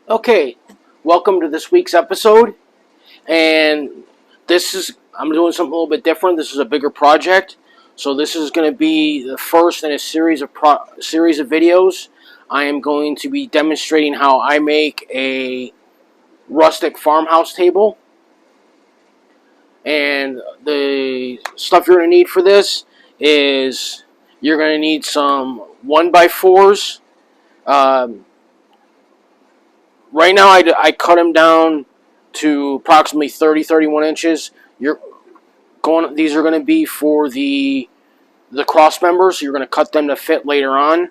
Okay, welcome to this week's episode. And I'm doing something a little bit different. This is a bigger project. So this is going to be the first in a series of videos. I am going to be demonstrating how I make a rustic farmhouse table. And the stuff you're going to need for this is you're going to need some 1x4s. Right now, I cut them down to approximately 31 inches. These are going to be for the cross members. You're going to cut them to fit later on.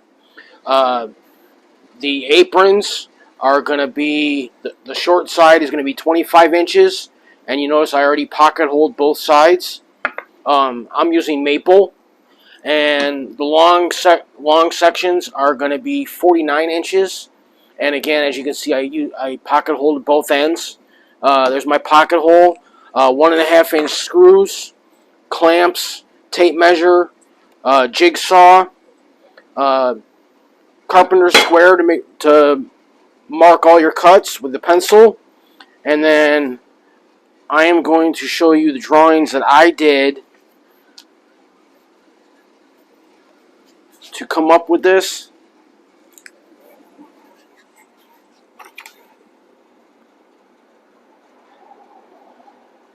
The aprons are going to be the short side is going to be 25 inches, and you notice I already pocket holed both sides. I'm using maple, and the long sections are going to be 49 inches. And again, as you can see, I pocket hold both ends. There's my pocket hole, 1.5-inch screws, clamps, tape measure, jigsaw, carpenter's square to mark all your cuts with the pencil. And then I am going to show you the drawings that I did to come up with this.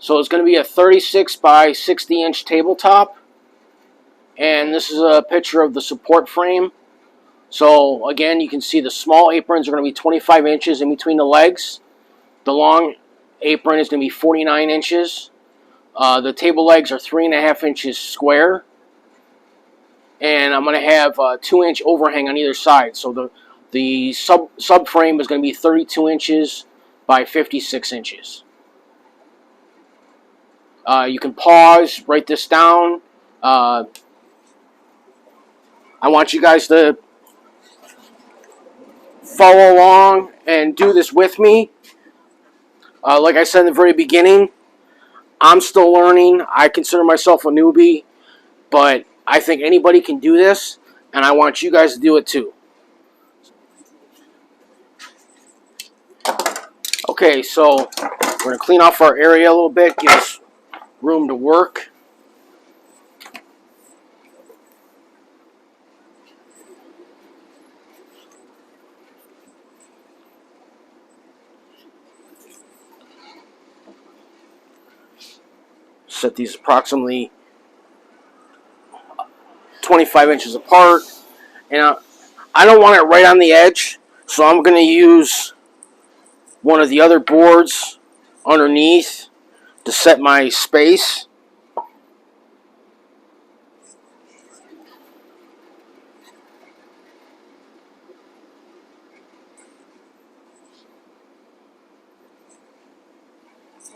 So it's going to be a 36 by 60 inch tabletop, and this is a picture of the support frame. So again, you can see the small aprons are going to be 25 inches in between the legs. The long apron is going to be 49 inches. The table legs are 3.5 inches square, and I'm going to have a 2-inch overhang on either side. So the subframe is going to be 32 inches by 56 inches. You can pause, write this down. I want you guys to follow along and do this with me. Like I said in the very beginning, I'm still learning. I consider myself a newbie, but I think anybody can do this, and I want you guys to do it too. Okay, so we're going to clean off our area a little bit, give us room to work. Set these approximately 25 inches apart. And I don't want it right on the edge, so I'm going to use one of the other boards underneath to set my space.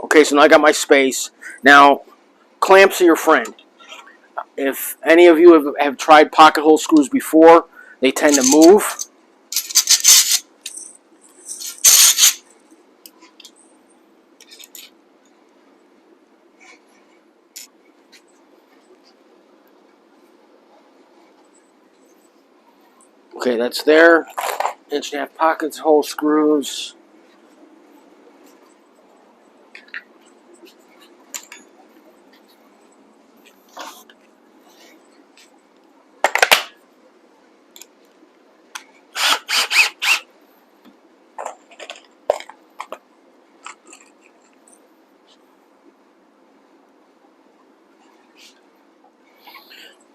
Okay, so now I got my space. Now, clamps are your friend. If any of you have tried pocket hole screws before, they tend to move. Okay, that's there. 1.5-inch pocket hole screws.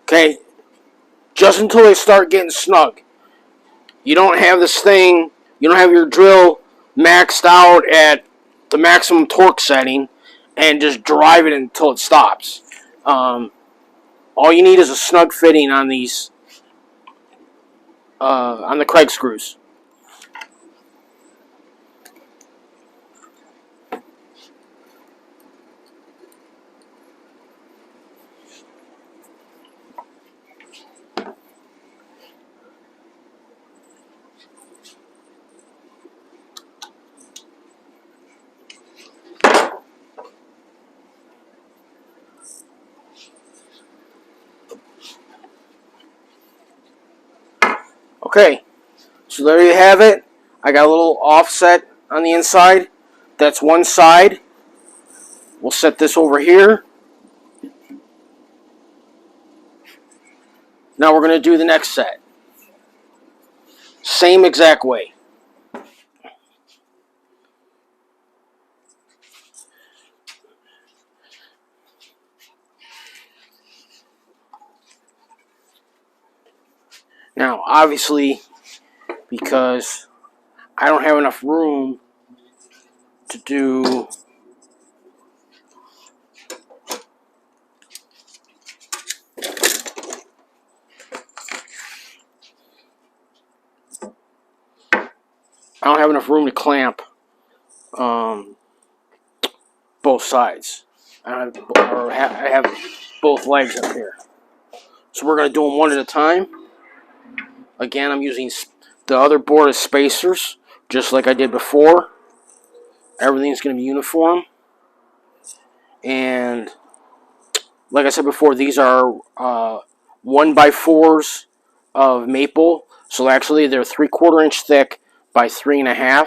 Okay, just until they start getting snug. You don't have your drill maxed out at the maximum torque setting and just drive it until it stops. All you need is a snug fitting on these, on the Craig screws. Okay, so there you have it. I got a little offset on the inside. That's one side. We'll set this over here. Now we're going to do the next set. Same exact way. Now, obviously, because I don't have enough room to do I don't have enough room to clamp both sides. I have both legs up here. So we're going to do them one at a time. Again, I'm using the other board as spacers, just like I did before. Everything's going to be uniform. And like I said before, these are 1x4s of maple. So actually they're 3/4 inch thick by 3.5.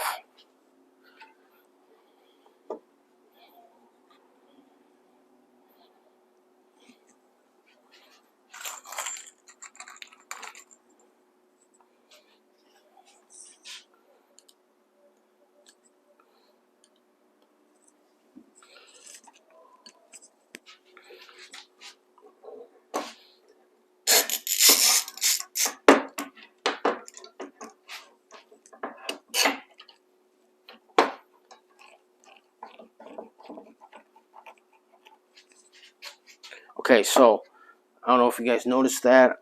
Okay, so I don't know if you guys noticed that.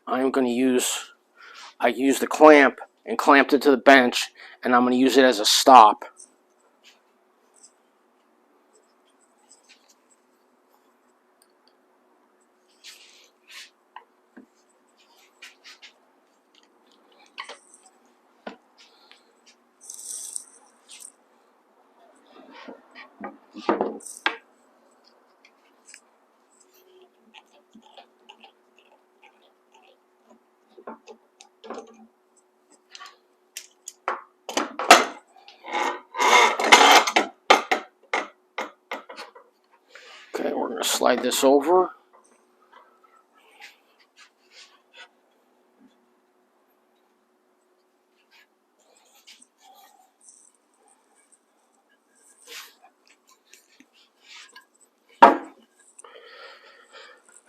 I used the clamp and clamped it to the bench, and I'm going to use it as a stop. Okay, we're going to slide this over.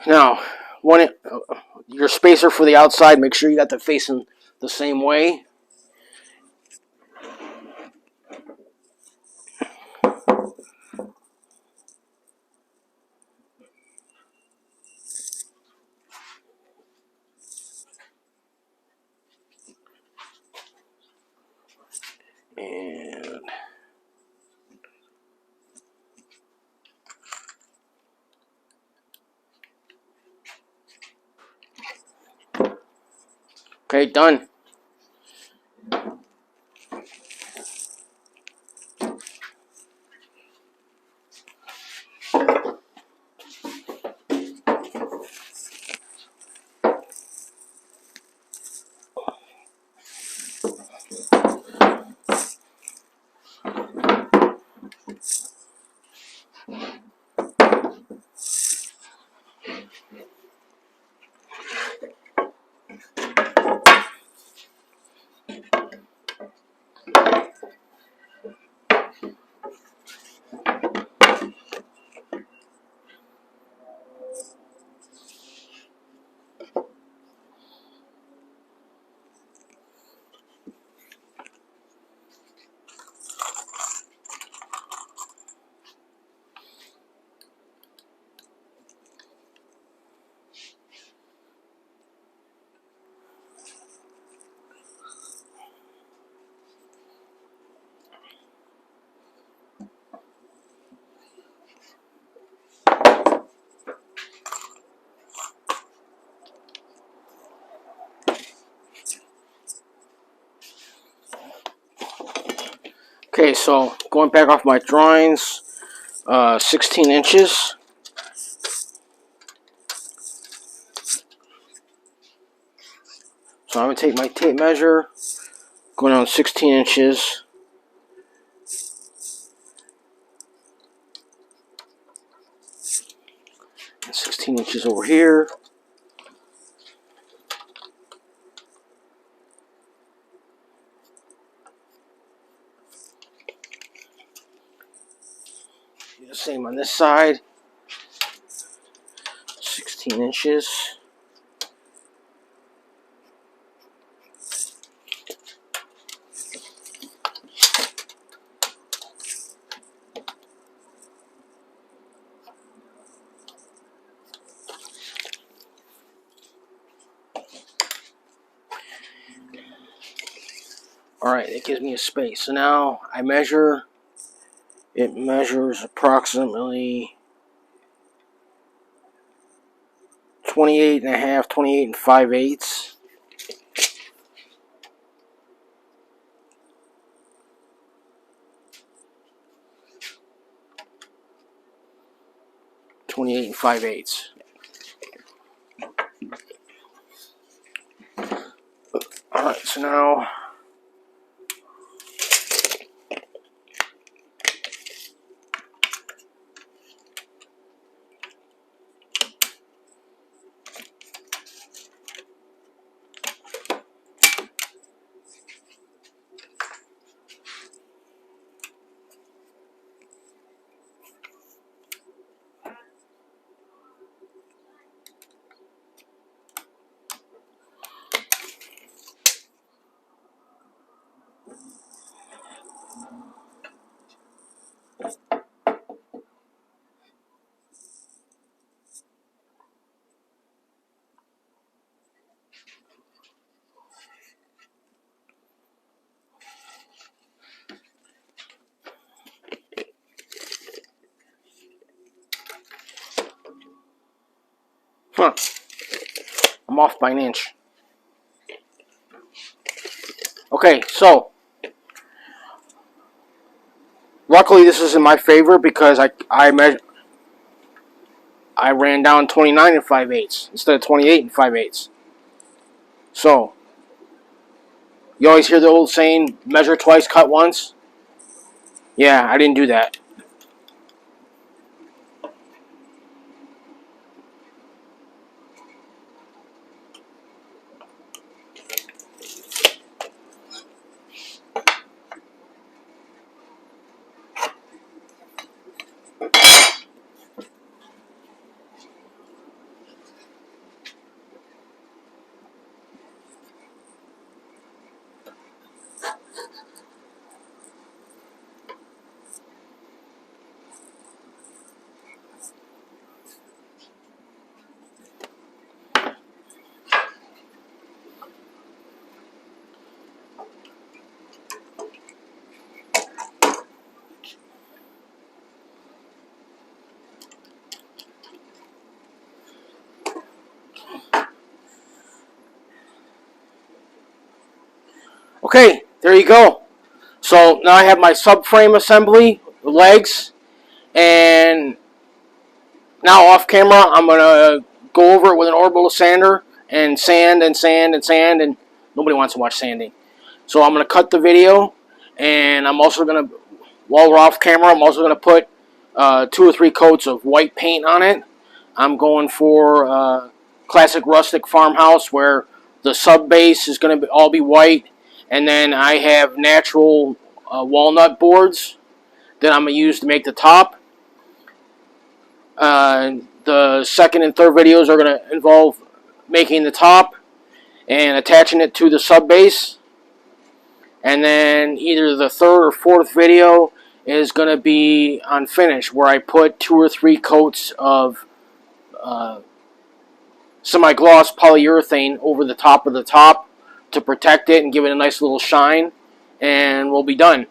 Now, your spacer for the outside, make sure you got that facing the same way. And okay, done. Okay, so going back off my drawings, 16 inches. So I'm going to take my tape measure, Going on 16 inches. And 16 inches over here. Do the same on this side. 16 inches. Alright, it gives me a space. So now I measure. It measures approximately 28 and a half, 28 and 5/8. 28 and 5/8. Alright, so now I'm off by an inch. Okay, so luckily this is in my favor because I ran down 29 and 5/8 instead of 28 and 5/8. So you always hear the old saying, measure twice, cut once. Yeah, I didn't do that. Okay, there you go. So now I have my subframe assembly, the legs, and now off camera I'm going to go over it with an orbital sander and sand and sand and sand, and nobody wants to watch sanding. So I'm going to cut the video, and I'm also going to, while we're off camera, I'm also going to put 2 or 3 coats of white paint on it. I'm going for classic rustic farmhouse where the sub base is going to all be white, and then I have natural walnut boards that I'm going to use to make the top. The second and third videos are going to involve making the top and attaching it to the sub base. And then either the third or fourth video is going to be on finish, where I put 2 or 3 coats of semi-gloss polyurethane over the top of the top to protect it and give it a nice little shine, and we'll be done.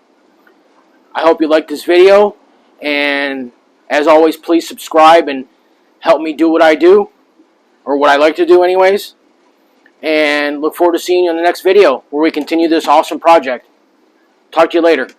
I hope you liked this video, and as always, please subscribe and help me do what I do, or what I like to do anyways, and look forward to seeing you in the next video where we continue this awesome project. Talk to you later.